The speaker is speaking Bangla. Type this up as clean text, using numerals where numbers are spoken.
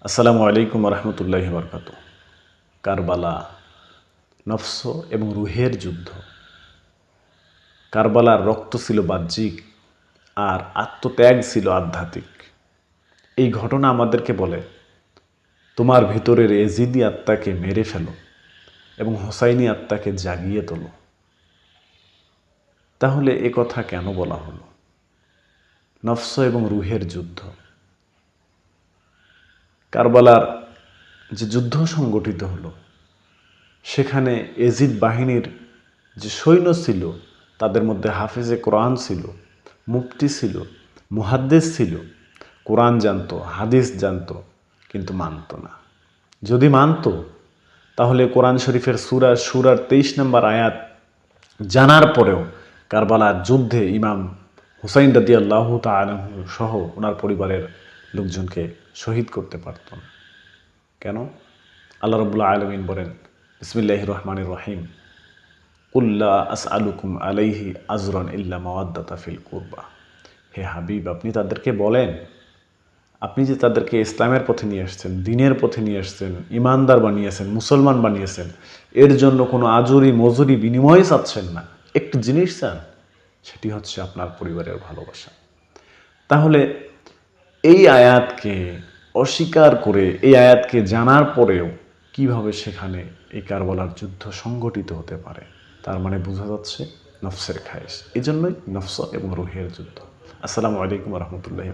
আসসালামু আলাইকুম রহমতুল্লাহি বরকাত। কারবালা, নফস এবং রুহের যুদ্ধ। কারবালার রক্ত ছিল বাহ্যিক আর আত্মত্যাগ ছিল আধ্যাত্মিক। এই ঘটনা আমাদেরকে বলে, তোমার ভিতরের এজিদি আত্মাকে মেরে ফেলো এবং হোসাইনি আত্মাকে জাগিয়ে তোলো। তাহলে এ কথা কেন বলা হলো? নফস এবং রুহের যুদ্ধ। কারবালার যে যুদ্ধ সংগঠিত হলো, সেখানে এজিদ বাহিনীর যে সৈন্য ছিল, তাদের মধ্যে হাফেজে কোরআন ছিল, মুফতি ছিল, মুহাদ্দিস ছিল। কোরআন জানতো, হাদিস জানতো, কিন্তু মানত না। যদি মানত, তাহলে কোরআন শরীফের সুরার 23 নম্বর আয়াত জানার পরেও কারবালার যুদ্ধে ইমাম হুসাইন রাদিয়াল্লাহু তাআলা সহ ওনার পরিবারের লোকজনকে শহীদ করতে পারত না। কেন? আল্লাহ রাব্বুল আলামিন বলেন, বিসমিল্লাহির রহমানির রহিম, কুল্লা আসআলুকুম আলাইহি আজরান ইল্লা মাওয়াদ্দাতা ফিল কুরবা। হে হাবিব, আপনি তাদেরকে বলেন, আপনি যে তাদেরকে ইসলামের পথে নিয়ে আসছেন, দ্বীনের পথে নিয়ে আসছেন, ইমানদার বানিয়েছেন, মুসলমান বানিয়েছেন, এর জন্য কোনো আজরি মজুরি বিনিময় চাচ্ছেন না। একটু জিনিস চান, সেটি হচ্ছে আপনার পরিবারের ভালোবাসা। তাহলে এই আয়াতকে অস্বীকার করে, এই আয়াতকে জানার পরেও কিভাবে সেখানে এই কারবালার যুদ্ধ সংগঠিত হতে পারে? তার মানে বোঝা যাচ্ছে নফসের খায়েশ। এই জন্যই নফস এবং রুহের যুদ্ধ। আসসালামু আলাইকুম রহমতুল্লাহি।